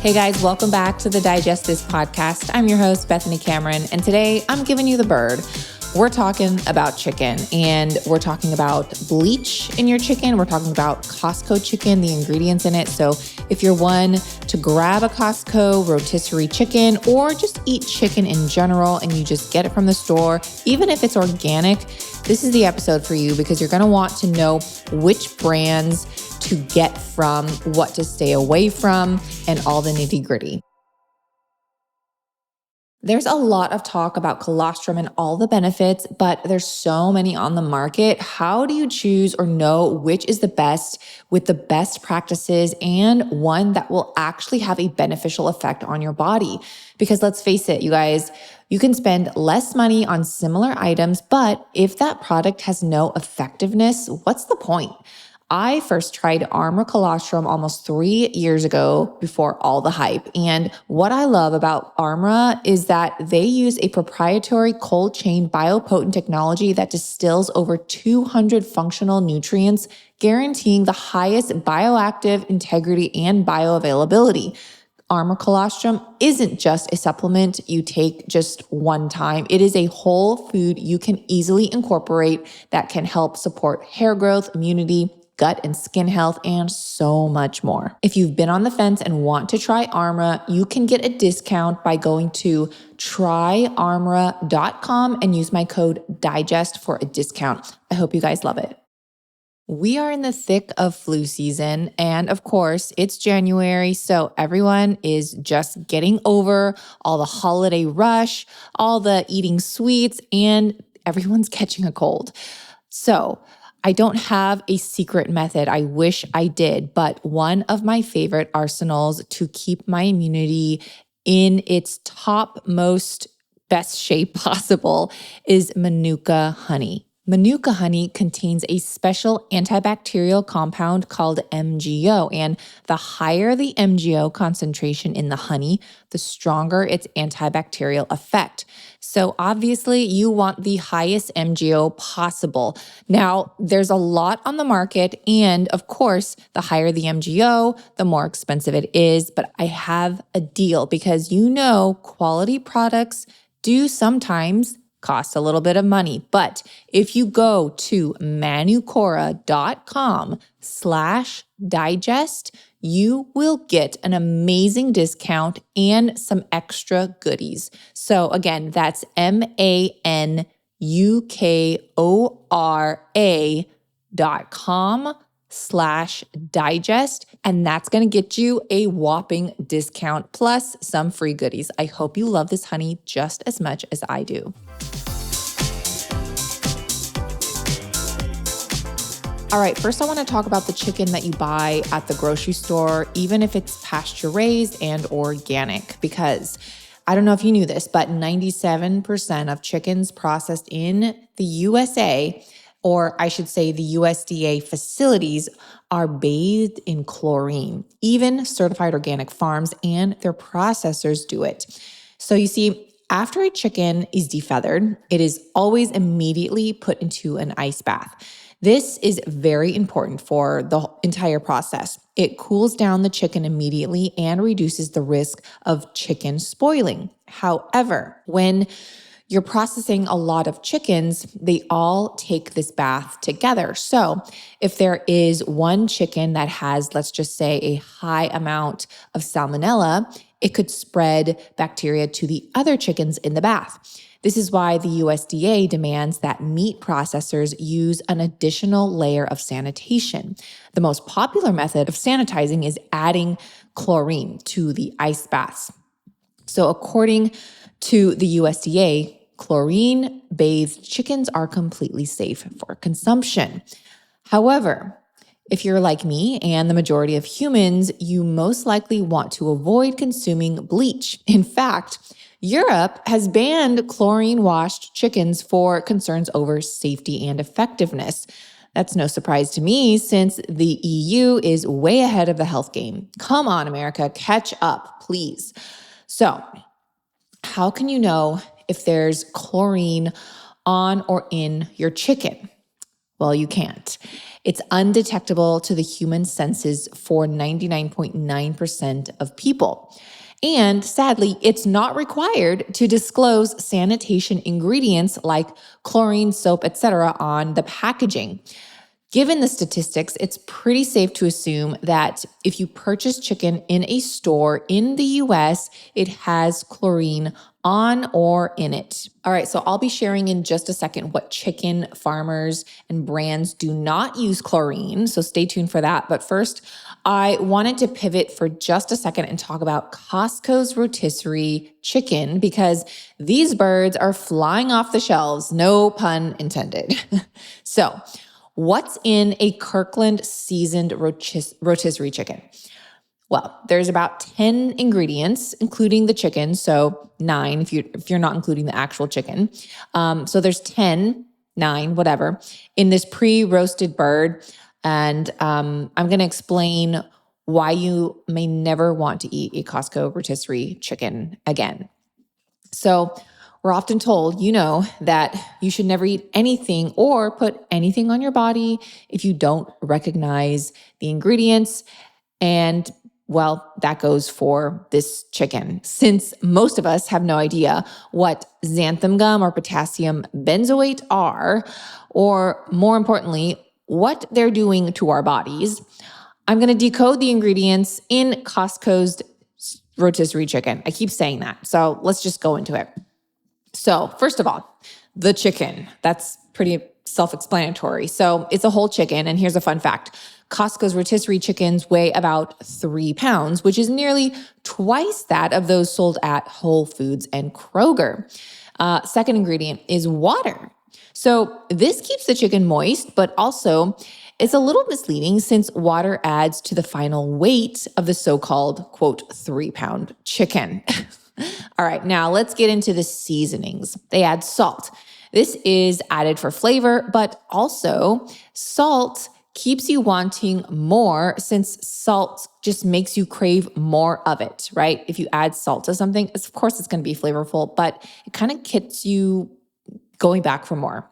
Hey guys, welcome back to the Digest This podcast. I'm your host, Bethany Cameron, and today I'm giving you the bird. We're talking about chicken, and we're talking about bleach in your chicken. We're talking about Costco chicken, the ingredients in it. So if you're one to grab a Costco rotisserie chicken or just eat chicken in general and you just get it from the store, even if it's organic, this is the episode for you because you're going to want to know which brands to get from, what to stay away from, and all the nitty-gritty. There's a lot of talk about colostrum and all the benefits, but there's so many on the market. How do you choose or know which is the best with the best practices and one that will actually have a beneficial effect on your body? Because let's face it, you guys, you can spend less money on similar items, but if that product has no effectiveness, what's the point? I first tried Armor Colostrum almost 3 years ago before all the hype. And what I love about Armor is that they use a proprietary cold chain biopotent technology that distills over 200 functional nutrients, guaranteeing the highest bioactive integrity and bioavailability. Armor Colostrum isn't just a supplement you take just one time. It is a whole food you can easily incorporate that can help support hair growth, immunity, gut and skin health, and so much more. If you've been on the fence and want to try Armor, you can get a discount by going to tryarmor.com and use my code DIGEST for a discount. I hope you guys love it. We are in the thick of flu season, and of course, it's January, so everyone is just getting over all the holiday rush, all the eating sweets, and everyone's catching a cold. So, I don't have a secret method. I wish I did, but one of my favorite arsenals to keep my immunity in its topmost best shape possible is Manuka honey. Manuka honey contains a special antibacterial compound called MGO, and the higher the MGO concentration in the honey, the stronger its antibacterial effect. So obviously you want the highest MGO possible. Now, there's a lot on the market, and of course, the higher the MGO, the more expensive it is, but I have a deal because quality products do sometimes cost a little bit of money. But if you go to manucora.com/digest, you will get an amazing discount and some extra goodies. So again, that's manucora.com/digest. And that's going to get you a whopping discount plus some free goodies. I hope you love this honey just as much as I do. All right, first I want to talk about the chicken that you buy at the grocery store, even if it's pasture raised and organic, because I don't know if you knew this, but 97% of chickens processed in the USA, or I should say the USDA facilities, are bathed in chlorine. Even certified organic farms and their processors do it. So you see, after a chicken is defeathered, it is always immediately put into an ice bath. This is very important for the entire process. It cools down the chicken immediately and reduces the risk of chicken spoiling. However, when you're processing a lot of chickens, they all take this bath together. So if there is one chicken that has, let's just say, a high amount of salmonella, it could spread bacteria to the other chickens in the bath. This is why the USDA demands that meat processors use an additional layer of sanitation. The most popular method of sanitizing is adding chlorine to the ice baths. So according to the USDA, chlorine-bathed chickens are completely safe for consumption. However, if you're like me and the majority of humans, you most likely want to avoid consuming bleach. In fact, Europe has banned chlorine-washed chickens for concerns over safety and effectiveness. That's no surprise to me since the EU is way ahead of the health game. Come on, America, catch up, please. So, how can you know if there's chlorine on or in your chicken? Well, you can't. It's undetectable to the human senses for 99.9% of people. And sadly, it's not required to disclose sanitation ingredients like chlorine, soap, etc. on the packaging. Given the statistics, it's pretty safe to assume that if you purchase chicken in a store in the US, it has chlorine on or in it. All right, so I'll be sharing in just a second what chicken farmers and brands do not use chlorine, so stay tuned for that. But first, I wanted to pivot for just a second and talk about Costco's rotisserie chicken because these birds are flying off the shelves, no pun intended. So, what's in a Kirkland seasoned rotisserie chicken? Well, there's about 10 ingredients, including the chicken. So 9 if you're not including the actual chicken. So there's 10, 9, whatever, in this pre-roasted bird. And I'm going to explain why you may never want to eat a Costco rotisserie chicken again. So we're often told, that you should never eat anything or put anything on your body if you don't recognize the ingredients. And well, that goes for this chicken, since most of us have no idea what xanthan gum or potassium benzoate are, or more importantly, what they're doing to our bodies. I'm going to decode the ingredients in Costco's rotisserie chicken. I keep saying that. So let's just go into it. So first of all, the chicken, that's pretty self-explanatory. So it's a whole chicken. And here's a fun fact. Costco's rotisserie chickens weigh about 3 pounds, which is nearly twice that of those sold at Whole Foods and Kroger. Second ingredient is water. So this keeps the chicken moist, but also it's a little misleading since water adds to the final weight of the so-called, quote, 3-pound chicken. All right, now let's get into the seasonings. They add salt. This is added for flavor, but also salt keeps you wanting more since salt just makes you crave more of it, right? If you add salt to something, of course it's going to be flavorful, but it kind of gets you going back for more.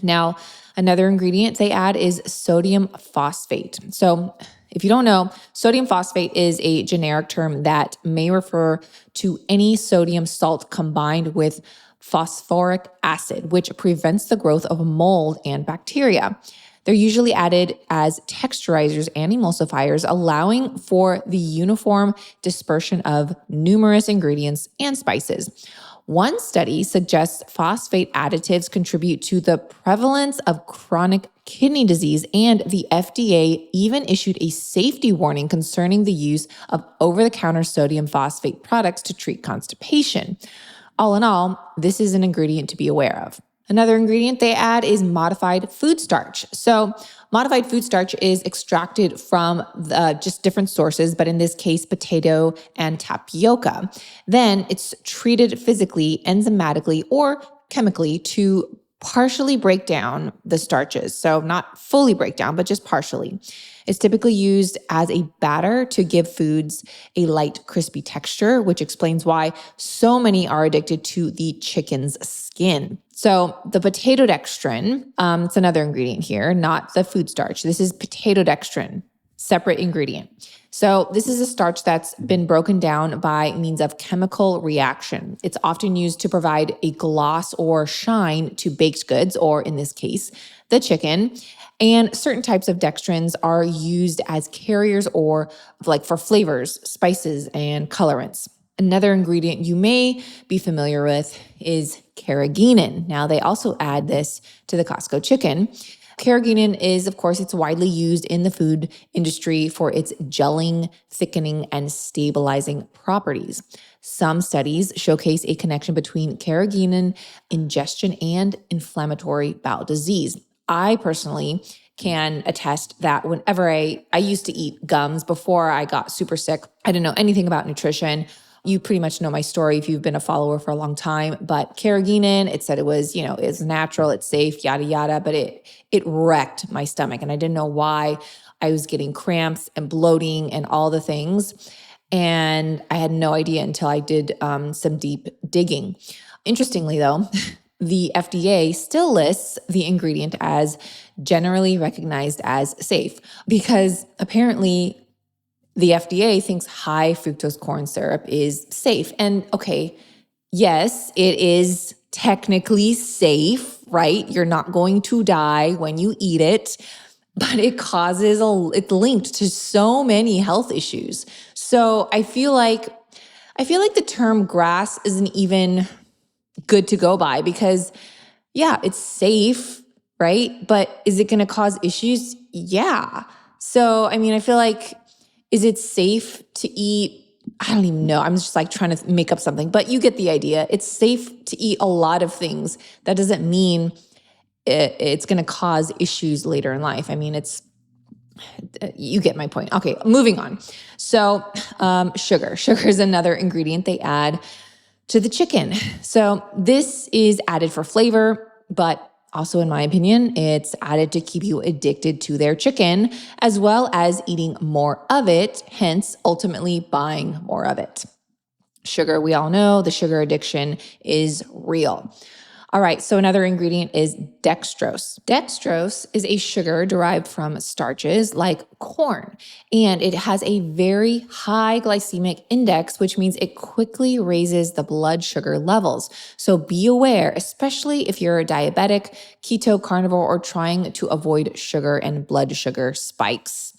Now, another ingredient they add is sodium phosphate. So if you don't know, sodium phosphate is a generic term that may refer to any sodium salt combined with phosphoric acid, which prevents the growth of mold and bacteria. They're usually added as texturizers and emulsifiers, allowing for the uniform dispersion of numerous ingredients and spices. One study suggests phosphate additives contribute to the prevalence of chronic kidney disease, and the FDA even issued a safety warning concerning the use of over-the-counter sodium phosphate products to treat constipation. All in all, this is an ingredient to be aware of. Another ingredient they add is modified food starch. So modified food starch is extracted from just different sources, but in this case, potato and tapioca. Then it's treated physically, enzymatically, or chemically to partially break down the starches. So not fully break down, but just partially. It's typically used as a batter to give foods a light, crispy texture, which explains why so many are addicted to the chicken's skin. So the potato dextrin, it's another ingredient here, not the food starch. This is potato dextrin, separate ingredient. So this is a starch that's been broken down by means of chemical reaction. It's often used to provide a gloss or shine to baked goods, or in this case, the chicken. And certain types of dextrins are used as carriers or like for flavors, spices, and colorants. Another ingredient you may be familiar with is carrageenan. Now, they also add this to the Costco chicken. Carrageenan is, of course, it's widely used in the food industry for its gelling, thickening, and stabilizing properties. Some studies showcase a connection between carrageenan ingestion and inflammatory bowel disease. I personally can attest that whenever I used to eat gums before I got super sick, I didn't know anything about nutrition. You pretty much know my story if you've been a follower for a long time, but carrageenan, it said it was, it's natural, it's safe, yada, yada, but it wrecked my stomach. And I didn't know why. I was getting cramps and bloating and all the things. And I had no idea until I did some deep digging. Interestingly though, the FDA still lists the ingredient as generally recognized as safe because apparently the FDA thinks high fructose corn syrup is safe. And okay, yes, it is technically safe, right? You're not going to die when you eat it, but it's linked to so many health issues. So I feel like the term grass isn't even good to go by because yeah, it's safe, right? But is it going to cause issues? Yeah. So, I mean, I feel like, is it safe to eat? I don't even know. I'm just like trying to make up something, but you get the idea. It's safe to eat a lot of things. That doesn't mean it's going to cause issues later in life. I mean, you get my point. Okay, moving on. So, sugar. Sugar is another ingredient they add to the chicken. So this is added for flavor, but also in my opinion, it's added to keep you addicted to their chicken, as well as eating more of it, hence ultimately buying more of it. Sugar, we all know the sugar addiction is real. All right, so another ingredient is dextrose. Dextrose is a sugar derived from starches like corn, and it has a very high glycemic index, which means it quickly raises the blood sugar levels. So be aware, especially if you're a diabetic, keto, carnivore, or trying to avoid sugar and blood sugar spikes.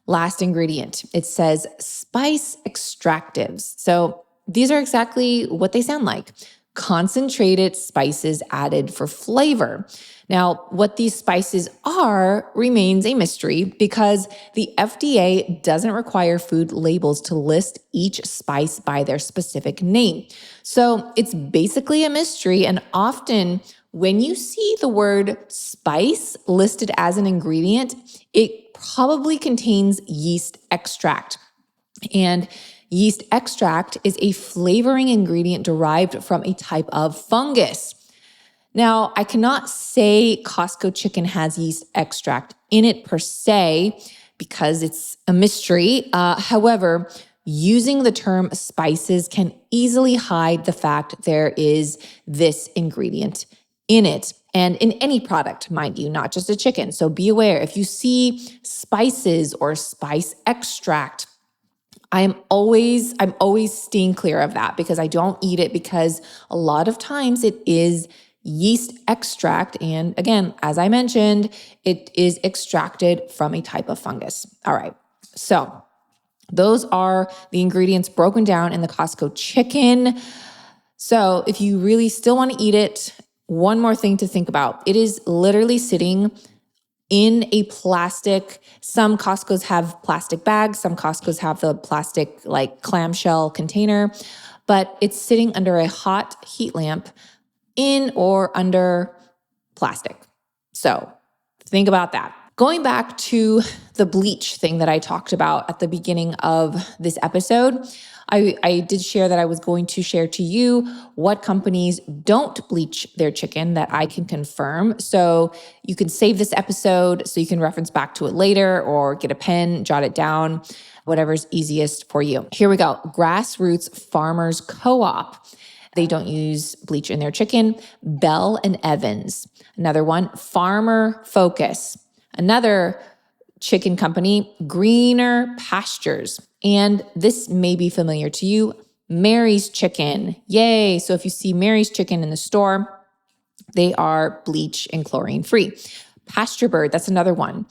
Last ingredient, it says spice extractives. So these are exactly what they sound like. Concentrated spices added for flavor. Now, what these spices are remains a mystery because the FDA doesn't require food labels to list each spice by their specific name. So it's basically a mystery, and often when you see the word spice listed as an ingredient, it probably contains yeast extract. And yeast extract is a flavoring ingredient derived from a type of fungus. Now, I cannot say Costco chicken has yeast extract in it per se because it's a mystery. However, using the term spices can easily hide the fact there is this ingredient in it. And in any product, mind you, not just a chicken. So be aware if you see spices or spice extract, I'm always staying clear of that because I don't eat it because a lot of times it is yeast extract. And again, as I mentioned, it is extracted from a type of fungus. All right. So those are the ingredients broken down in the Costco chicken. So if you really still want to eat it, one more thing to think about. It is literally sitting in a plastic. Some Costco's have plastic bags. Some Costco's have the plastic like clamshell container, but it's sitting under a hot heat lamp in or under plastic. So think about that. Going back to the bleach thing that I talked about at the beginning of this episode, I did share that I was going to share to you what companies don't bleach their chicken that I can confirm. So you can save this episode so you can reference back to it later or get a pen, jot it down, whatever's easiest for you. Here we go. Grassroots Farmers Co-op. They don't use bleach in their chicken. Bell and Evans. Another one, Farmer Focus. Another chicken company, Greener Pastures. And this may be familiar to you, Mary's Chicken. Yay. So if you see Mary's Chicken in the store, they are bleach and chlorine free. Pasture Bird, that's another one.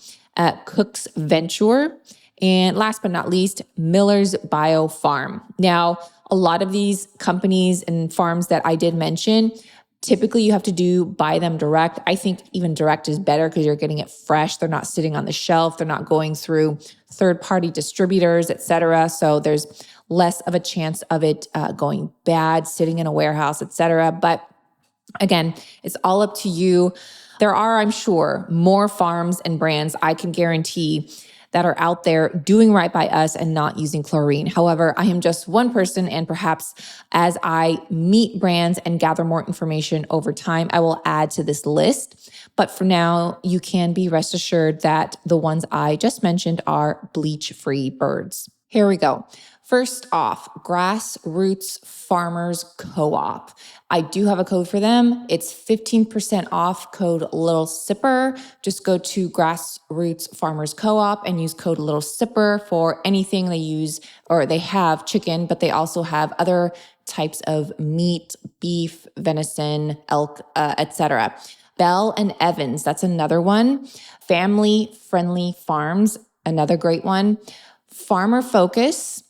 Cook's Venture. And last but not least, Miller's Bio Farm. Now, a lot of these companies and farms that I did mention, typically you have to buy them direct. I think even direct is better because you're getting it fresh. They're not sitting on the shelf. They're not going through third-party distributors, et cetera. So there's less of a chance of it going bad, sitting in a warehouse, et cetera. But again, it's all up to you. There are, I'm sure, more farms and brands I can guarantee that are out there doing right by us and not using chlorine. However, I am just one person, and perhaps as I meet brands and gather more information over time, I will add to this list. But for now, you can be rest assured that the ones I just mentioned are bleach-free birds. Here we go. First off, Grassroots Farmers Co-op. I do have a code for them. It's 15% off, code Little Sipper. Just go to Grassroots Farmers Co-op and use code Little Sipper for anything they use, or they have chicken, but they also have other types of meat, beef, venison, elk, etc. Bell and Evans, that's another one. Family Friendly Farms, another great one. Farmer Focus,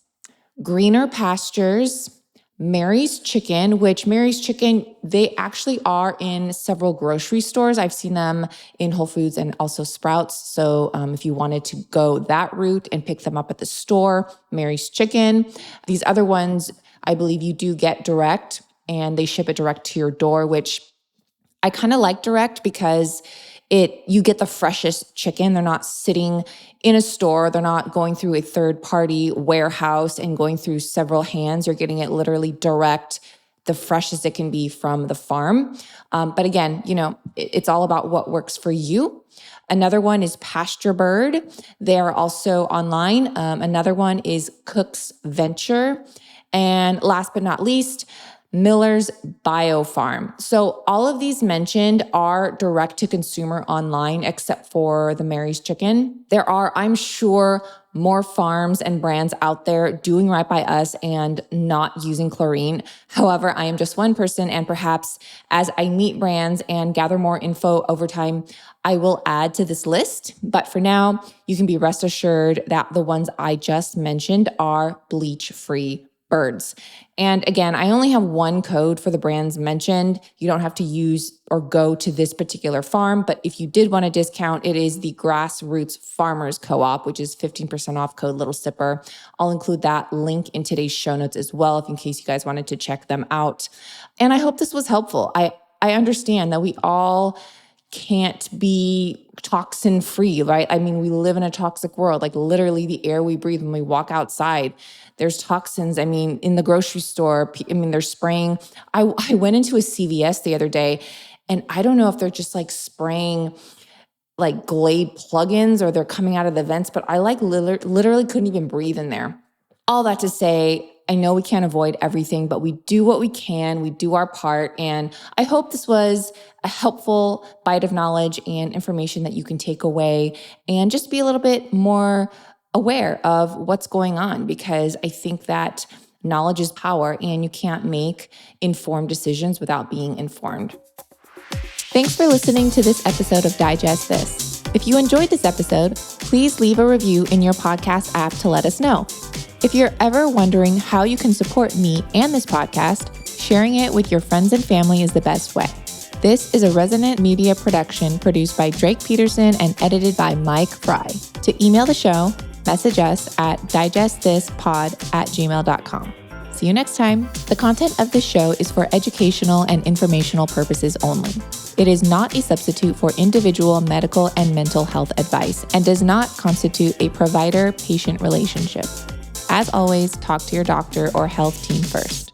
Greener Pastures, Mary's Chicken, which Mary's Chicken, they actually are in several grocery stores. I've seen them in Whole Foods and also Sprouts. So if you wanted to go that route and pick them up at the store, Mary's Chicken. These other ones, I believe you do get direct and they ship it direct to your door, which I kind of like direct because you get the freshest chicken. They're not sitting in a store. They're not going through a third-party warehouse and going through several hands. You're getting it literally direct, the freshest it can be from the farm. But again, it's all about what works for you. Another one is Pasture Bird. They are also online. Another one is Cook's Venture. And last but not least, Miller's Biofarm. So all of these mentioned are direct to consumer online, except for the Mary's Chicken. There are, I'm sure, more farms and brands out there doing right by us and not using chlorine. However, I am just one person, and perhaps as I meet brands and gather more info over time, I will add to this list. But for now, you can be rest assured that the ones I just mentioned are bleach-free birds. And again, I only have one code for the brands mentioned. You don't have to use or go to this particular farm, but if you did want a discount, it is the Grassroots Farmers Co-op, which is 15% off, code Little Sipper. I'll include that link in today's show notes as well, in case you guys wanted to check them out. And I hope this was helpful. I understand that we all can't be toxin free, right? I mean, we live in a toxic world, like literally the air we breathe when we walk outside. There's toxins. I mean, in the grocery store, they're spraying. I went into a CVS the other day, and I don't know if they're just like spraying like Glade plugins or they're coming out of the vents, but I literally couldn't even breathe in there. All that to say, I know we can't avoid everything, but we do what we can. We do our part. And I hope this was a helpful bite of knowledge and information that you can take away and just be a little bit more aware of what's going on, because I think that knowledge is power and you can't make informed decisions without being informed. Thanks for listening to this episode of Digest This. If you enjoyed this episode, please leave a review in your podcast app to let us know. If you're ever wondering how you can support me and this podcast, sharing it with your friends and family is the best way. This is a Resonant Media production produced by Drake Peterson and edited by Mike Fry. To email the show, message us at digestthispod@gmail.com. See you next time. The content of this show is for educational and informational purposes only. It is not a substitute for individual medical and mental health advice and does not constitute a provider-patient relationship. As always, talk to your doctor or health team first.